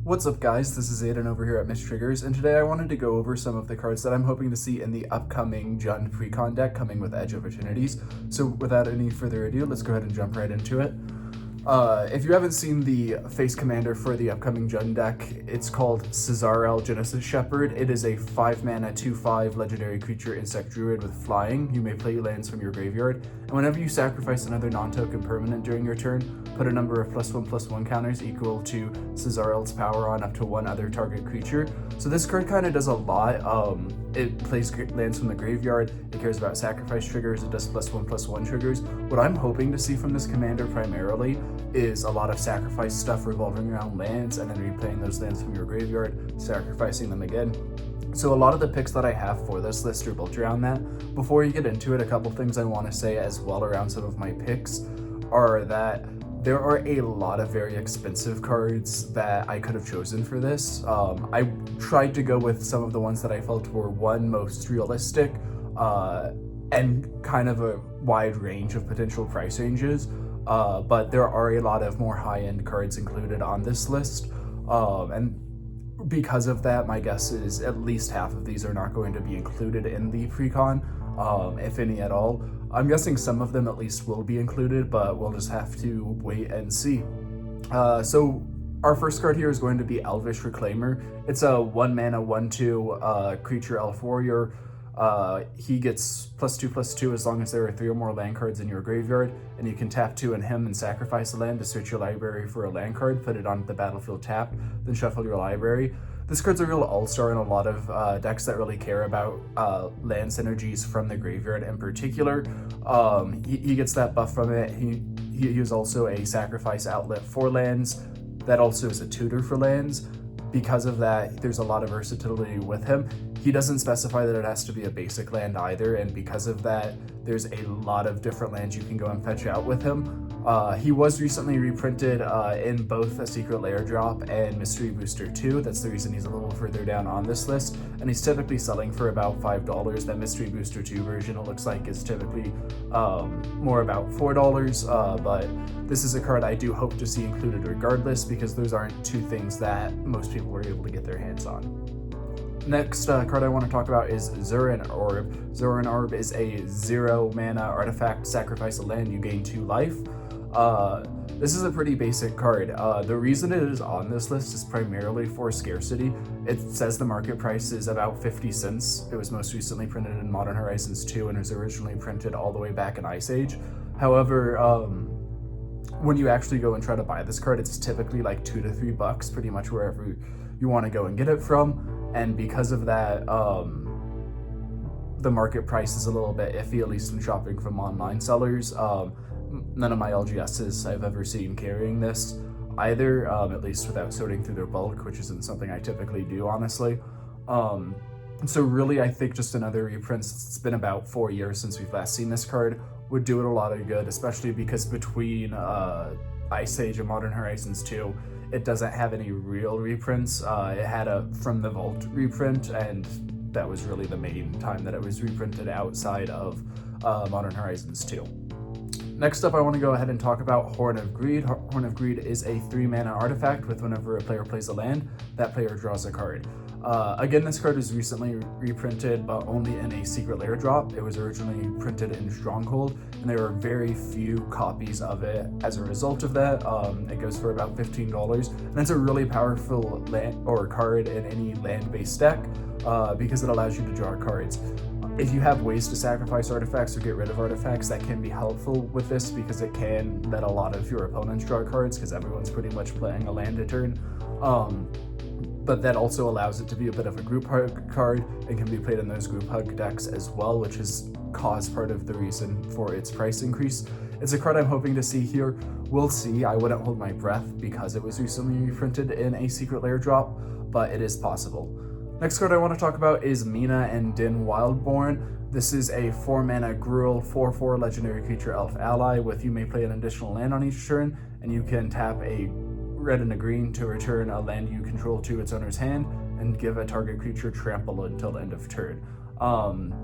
What's up guys, this is Aiden over here at Miss Triggers, and today I wanted to go over some of the cards that I'm hoping to see in the upcoming Jund Precon deck coming with Edge of Eternities. So without any further ado, let's go ahead and jump right into it. If you haven't seen the face commander for the upcoming Jund deck, it's called Cesarel Genesis Shepherd. It is a 5-mana 2/5 legendary creature insect druid with flying. You may play lands from your graveyard, and whenever you sacrifice another non-token permanent during your turn, put a number of +1/+1 counters equal to Cesarel's power on up to one other target creature. So this card kind of does a lot. It plays lands from the graveyard, it cares about sacrifice triggers, it does +1/+1 triggers. What I'm hoping to see from this commander primarily is a lot of sacrifice stuff revolving around lands, and then replaying those lands from your graveyard, sacrificing them again. So a lot of the picks that I have for this list are built around that. Before you get into it, a couple things I want to say as well around some of my picks are that there are a lot of very expensive cards that I could have chosen for this. I tried to go with some of the ones that I felt were most realistic and kind of a wide range of potential price ranges. But there are a lot of more high-end cards included on this list. And because of that, my guess is at least half of these are not going to be included in the Precon, if any at all. I'm guessing some of them at least will be included, but we'll just have to wait and see. So our first card here is going to be Elvish Reclaimer. It's a 1-mana 1/2 creature elf warrior. He gets +2/+2 as long as there are 3 or more land cards in your graveyard, and you can tap 2 in him and sacrifice a land to search your library for a land card, put it onto the battlefield tapped, then shuffle your library. This card's a real all-star in a lot of decks that really care about land synergies from the graveyard in particular. He gets that buff from it. He is also a sacrifice outlet for lands. That also is a tutor for lands. Because of that, there's a lot of versatility with him. He doesn't specify that it has to be a basic land either, and because of that, there's a lot of different lands you can go and fetch out with him. He was recently reprinted in both a Secret Lair drop and Mystery Booster 2. That's the reason he's a little further down on this list, and he's typically selling for about $5. That Mystery Booster 2 version, it looks like, is typically more about $4, but this is a card I do hope to see included regardless, because those aren't two things that most people were able to get their hands on. Next card I want to talk about is Zuran Orb. Zuran Orb is a 0-mana artifact, sacrifice a land, you gain 2 life. This is a pretty basic card. The reason it is on this list is primarily for scarcity. It says the market price is about 50 cents. It was most recently printed in Modern Horizons 2 and was originally printed all the way back in Ice Age. However, when you actually go and try to buy this card, it's typically like $2 to $3 pretty much wherever you want to go and get it from. And because of that, the market price is a little bit iffy, at least in shopping from online sellers. None of my LGSs I've ever seen carrying this either, at least without sorting through their bulk, which isn't something I typically do, honestly. So really, I think just another reprint. It's been about 4 years since we've last seen this card, would do it a lot of good, especially because between Ice Age and Modern Horizons 2, it doesn't have any real reprints. It had a From the Vault reprint, and that was really the main time that it was reprinted outside of Modern Horizons 2. Next up, I want to go ahead and talk about Horn of Greed. Horn of Greed is a 3-mana artifact with whenever a player plays a land, that player draws a card. Again, this card was recently reprinted, but only in a Secret Lair drop. It was originally printed in Stronghold, and there are very few copies of it. As a result of that, it goes for about $15, and it's a really powerful land or card in any land-based deck because it allows you to draw cards. If you have ways to sacrifice artifacts or get rid of artifacts, that can be helpful with this because it can let a lot of your opponents draw cards because everyone's pretty much playing a land a turn. But that also allows it to be a bit of a group hug card and can be played in those group hug decks as well, which has caused part of the reason for its price increase. It's a card I'm hoping to see here. We'll see. I wouldn't hold my breath because it was recently reprinted in a Secret Lair drop, but it is possible. Next card I want to talk about is Mina and Denn Wildborn. This is a 4-mana Kraul 4/4 legendary creature elf ally with you may play an additional land on each turn, and you can tap a red and a green to return a land you control to its owner's hand and give a target creature trample until end of turn.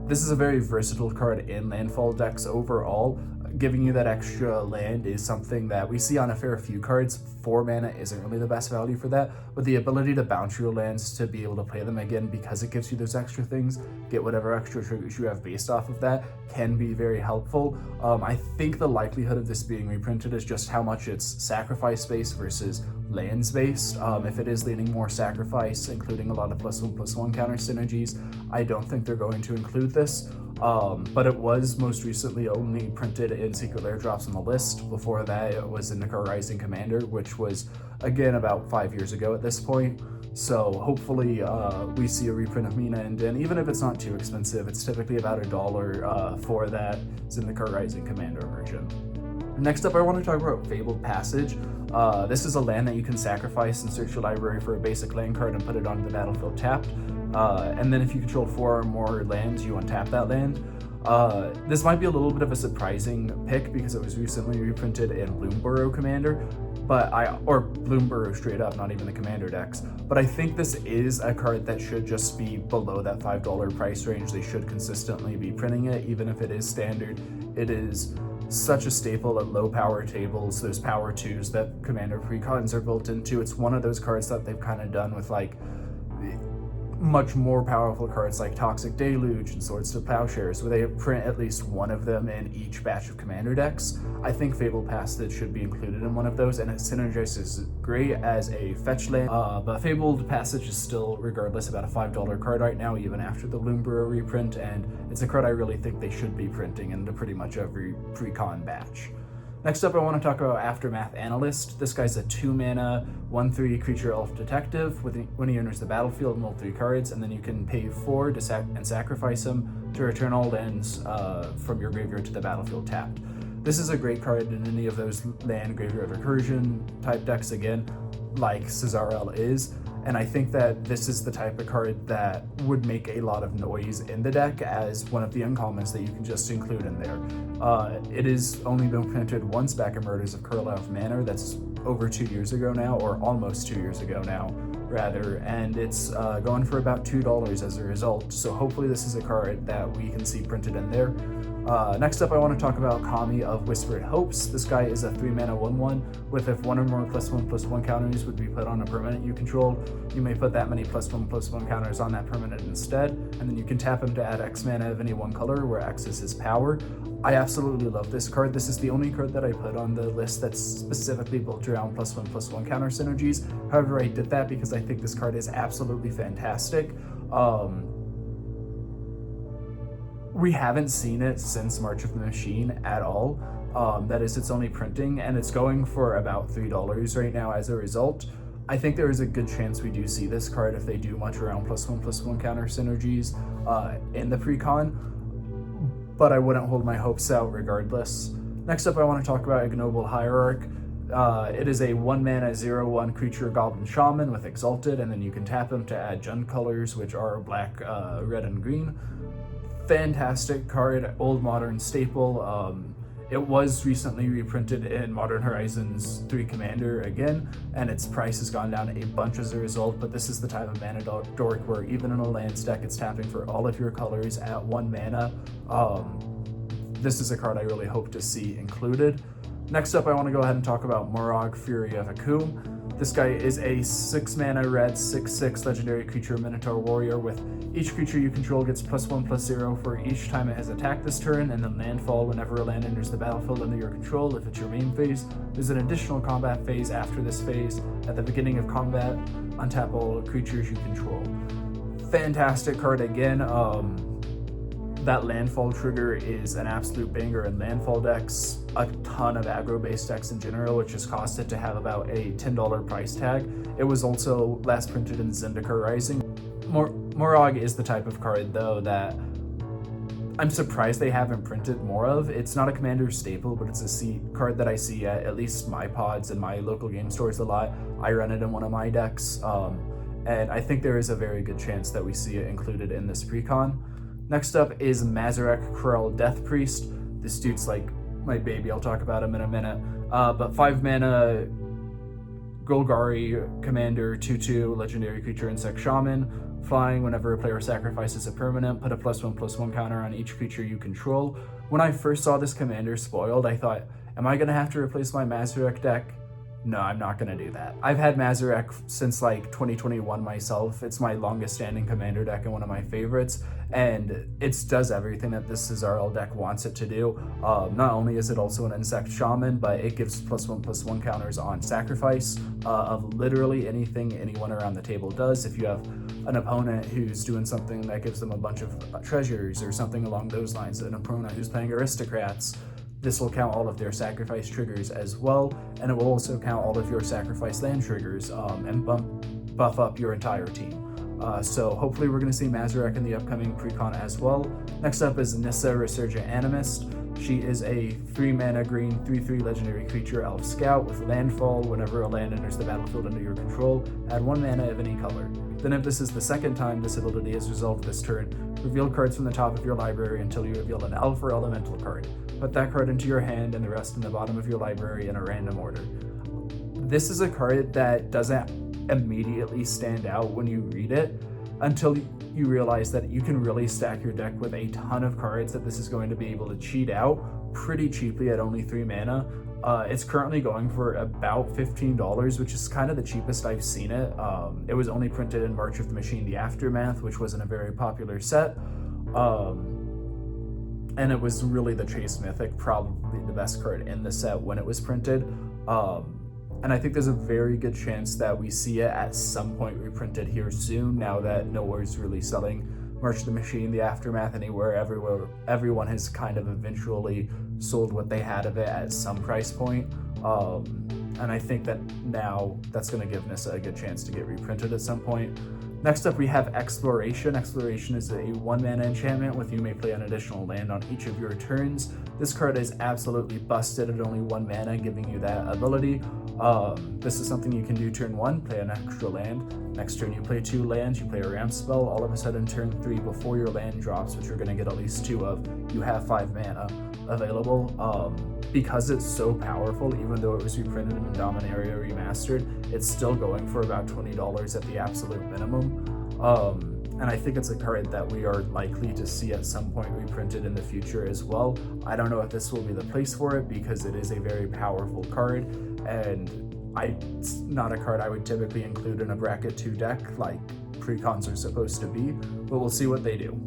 This is a very versatile card in landfall decks overall. giving you that extra land is something that we see on a fair few cards. 4 mana isn't really the best value for that, but the ability to bounce your lands to be able to play them again because it gives you those extra things, get whatever extra triggers you have based off of that, can be very helpful. I think the likelihood of this being reprinted is just how much it's sacrifice based versus lands based. If it is leaning more sacrifice, including a lot of +1/+1 counter synergies, I don't think they're going to include this. But it was most recently only printed in Secret Lair drops on the list. Before that, it was in the Rising Commander, which was, again, about 5 years ago at this point. So hopefully we see a reprint of Mina and Denn, even if it's not too expensive. It's typically about $1 for that. It's in the Rising Commander version. Next up, I want to talk about Fabled Passage. This is a land that you can sacrifice and search your library for a basic land card and put it onto the battlefield tapped. And then if you control 4 or more lands, you untap that land. This might be a little bit of a surprising pick because it was recently reprinted in Wildborn Commander, or Wildborn straight up, not even the Commander decks. But I think this is a card that should just be below that $5 price range. They should consistently be printing it, even if it is standard. It is such a staple at low power tables, those power 2s that Commander Precons are built into. It's one of those cards that they've kind of done with like much more powerful cards like Toxic Deluge and Swords to Plowshares, where they print at least one of them in each batch of Commander decks. I think Fabled Passage should be included in one of those, and it synergizes great as a fetch land. But Fabled Passage is still, regardless, about a $5 card right now, even after the Wildborn reprint, and it's a card I really think they should be printing into pretty much every Precon batch. Next up, I want to talk about Aftermath Analyst. This guy's a 2-mana, 1/3 creature elf detective. When he enters the battlefield, mull 3 cards, and then you can pay 4 and sacrifice him to return all lands from your graveyard to the battlefield tapped. This is a great card in any of those land graveyard recursion type decks, again, like Cesarel is. And I think that this is the type of card that would make a lot of noise in the deck as one of the uncommons that you can just include in there. It has only been printed once back in Murders of Kurlev Manor. That's over 2 years ago now, or almost 2 years ago now, rather. And it's going for about $2 as a result. So hopefully this is a card that we can see printed in there. Next up, I want to talk about Kami of Whispered Hopes. This guy is a 3-mana 1/1 with if one or more +1/+1 counters would be put on a permanent you control, you may put that many +1/+1 counters on that permanent instead, and then you can tap him to add X mana of any one color, where X is his power. I absolutely love this card. This is the only card that I put on the list that's specifically built around +1/+1 counter synergies. However, I did that because I think this card is absolutely fantastic. We haven't seen it since March of the Machine at all. That is its only printing, and it's going for about $3 right now as a result. I think there is a good chance we do see this card if they do much around +1/+1 counter synergies in the Precon, but I wouldn't hold my hopes out regardless. Next up, I want to talk about Ignoble Hierarch. It is a 1-mana 0/1 creature Goblin Shaman with Exalted, and then you can tap him to add Jund colors, which are black, red, and green. Fantastic card, old modern staple. It was recently reprinted in Modern Horizons 3 Commander again, and its price has gone down a bunch as a result, but this is the type of mana dork where even in a lands deck, it's tapping for all of your colors at 1 mana. This is a card I really hope to see included. Next up, I want to go ahead and talk about Moraug, Fury of Akoum. This guy is a 6-mana red 6/6 legendary creature Minotaur Warrior with each creature you control gets +1/+0 for each time it has attacked this turn, and then landfall whenever a land enters the battlefield under your control if it's your main phase. There's an additional combat phase after this phase. At the beginning of combat, untap all creatures you control. Fantastic card again. That landfall trigger is an absolute banger in landfall decks, a ton of aggro-based decks in general, which has caused it to have about a $10 price tag. It was also last printed in Zendikar Rising. Moraug is the type of card, though, that I'm surprised they haven't printed more of. It's not a Commander staple, but it's a card that I see at least my pods and my local game stores a lot. I run it in one of my decks, and I think there is a very good chance that we see it included in this Precon. Next up is Mazirek, Kraul, Death Priest. This dude's like my baby, I'll talk about him in a minute. But 5 mana Golgari Commander 2/2 Legendary Creature Insect Shaman. Flying, whenever a player sacrifices a permanent, put a +1/+1 counter on each creature you control. When I first saw this commander spoiled, I thought, am I going to have to replace my Mazirek deck? No, I'm not going to do that. I've had Mazirek since like 2021 myself. It's my longest standing commander deck and one of my favorites, and it does everything that this Cesarl deck wants it to do. Not only is it also an insect shaman, but it gives +1/+1 counters on sacrifice of literally anything anyone around the table does. If you have an opponent who's doing something that gives them a bunch of treasures or something along those lines, an opponent who's playing aristocrats, this will count all of their sacrifice triggers as well, and it will also count all of your sacrifice land triggers and buff up your entire team. So hopefully we're going to see Mazirek in the upcoming Precon as well. Next up is Nissa, Resurgent Animist. She is a 3-mana green 3/3 legendary creature elf scout with landfall. Whenever a land enters the battlefield under your control, add 1 mana of any color. Then if this is the second time this ability is resolved this turn, reveal cards from the top of your library until you reveal an elf or elemental card. Put that card into your hand and the rest in the bottom of your library in a random order. This is a card that doesn't immediately stand out when you read it until you realize that you can really stack your deck with a ton of cards that this is going to be able to cheat out pretty cheaply at only 3 mana. It's currently going for about $15, which is kind of the cheapest I've seen it. It was only printed in March of the Machine, the Aftermath, which wasn't a very popular set. And it was really the Chase Mythic, probably the best card in the set when it was printed. And I think there's a very good chance that we see it at some point reprinted here soon, now that nowhere's really selling March of the Machine, the Aftermath anywhere. Everyone has kind of eventually sold what they had of it at some price point. And I think that now that's going to give Nissa a good chance to get reprinted at some point. Next up, we have Exploration. Exploration is a 1-mana enchantment with you may play an additional land on each of your turns. This card is absolutely busted at only 1 mana, giving you that ability. This is something you can do turn 1, play an extra land. Next turn you play 2 lands, you play a ramp spell. All of a sudden turn 3, before your land drops, which you're going to get at least 2 of, you have 5 mana available. Because it's so powerful, even though it was reprinted in Dominaria Remastered, it's still going for about $20 at the absolute minimum. And I think it's a card that we are likely to see at some point reprinted in the future as well. I don't know if this will be the place for it because it is a very powerful card, and it's not a card I would typically include in a bracket 2 deck like Precons are supposed to be, but we'll see what they do.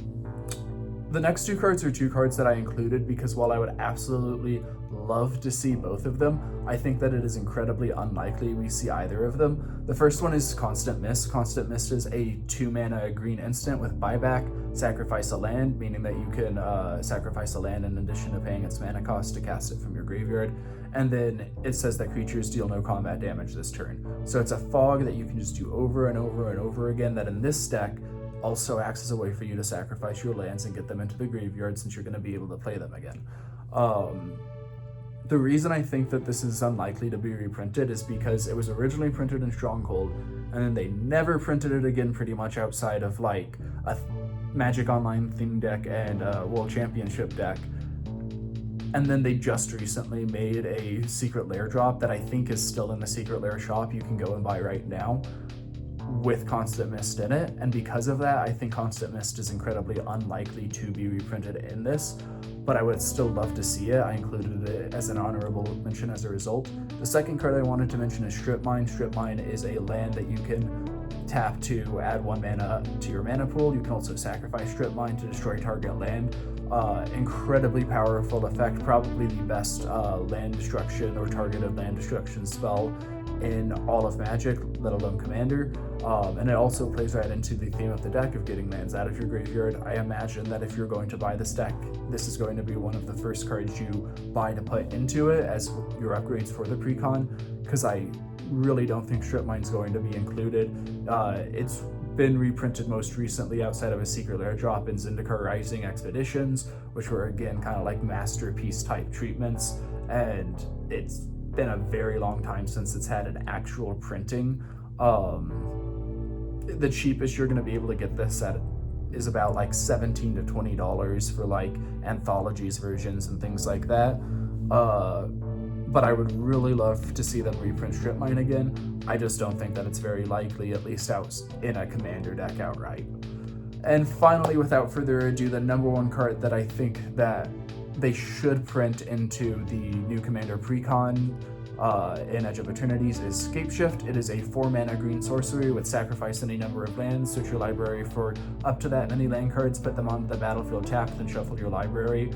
The next 2 cards are 2 cards that I included because while I would absolutely love to see both of them, I think that it is incredibly unlikely we see either of them. The first one is Constant Mist. Constant Mist is a 2-mana green instant with buyback, sacrifice a land, meaning that you can sacrifice a land in addition to paying its mana cost to cast it from your graveyard. And then it says that creatures deal no combat damage this turn. So it's a fog that you can just do over and over and over again, that in this deck also acts as a way for you to sacrifice your lands and get them into the graveyard since you're going to be able to play them again. The reason I think that this is unlikely to be reprinted is because it was originally printed in Stronghold, and then they never printed it again pretty much outside of like a Magic Online theme deck and a World Championship deck. And then they just recently made a Secret Lair drop that I think is still in the Secret Lair shop. You can go and buy right now with Constant Mist in it. And because of that, I think Constant Mist is incredibly unlikely to be reprinted in this, but I would still love to see it. I included it as an honorable mention as a result. The second card I wanted to mention is Strip Mine. Strip Mine is a land that you can tap to add 1 mana to your mana pool. You can also sacrifice Strip Mine to destroy target land. Incredibly powerful effect, probably the best land destruction or targeted land destruction spell in all of Magic, let alone Commander. And it also plays right into the theme of the deck of getting lands out of your graveyard. I imagine that if you're going to buy this deck, this is going to be one of the first cards you buy to put into it as your upgrades for the Precon, because I really don't think Strip Mine's going to be included. It's been reprinted most recently outside of a Secret Lair drop in Zendikar Rising Expeditions, which were again kind of like masterpiece type treatments, and it's been a very long time since it's had an actual printing. The cheapest you're going to be able to get this at is about like $17 to $20 for like anthologies versions and things like that. but I would really love to see them reprint Strip Mine again. I just don't think that it's very likely, at least out in a Commander deck outright. And finally, without further ado, the number one card that I think that they should print into the new Commander Precon in Edge of Eternities is Scapeshift. It is a 4-mana green sorcery with sacrifice any number of lands, search your library for up to that many land cards, put them onto the battlefield tapped, then shuffle your library.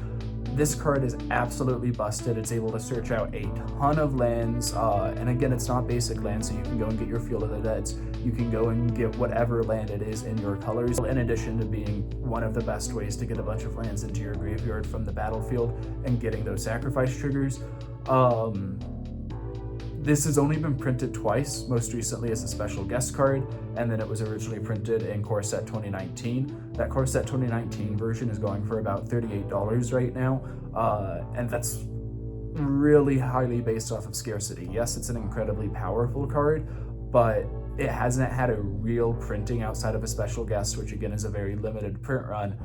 This card is absolutely busted. It's able to search out a ton of lands, and again, it's not basic lands, so you can go and get your Field of the Deads. You can go and get whatever land it is in your colors, in addition to being one of the best ways to get a bunch of lands into your graveyard from the battlefield and getting those sacrifice triggers. This has only been printed twice, most recently as a special guest card, and then it was originally printed in Core Set 2019. That Core Set 2019 version is going for about $38 right now, and that's really highly based off of scarcity. Yes, it's an incredibly powerful card, but it hasn't had a real printing outside of a special guest, which again is a very limited print run,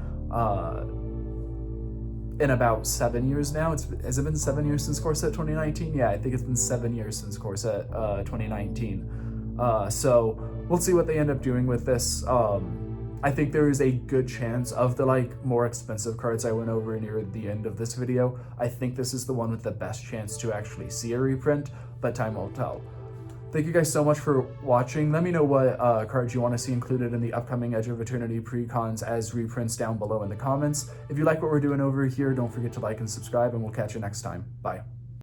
in about 7 years now. Has it been 7 years since Core Set 2019? Yeah, I think it's been 7 years since Core Set 2019. So we'll see what they end up doing with this. I think there is a good chance of the more expensive cards I went over near the end of this video. I think this is the one with the best chance to actually see a reprint, but time will tell. Thank you guys so much for watching. Let me know what cards you want to see included in the upcoming Edge of Eternity Precons as reprints down below in the comments. If you like what we're doing over here, don't forget to like and subscribe, and we'll catch you next time. Bye.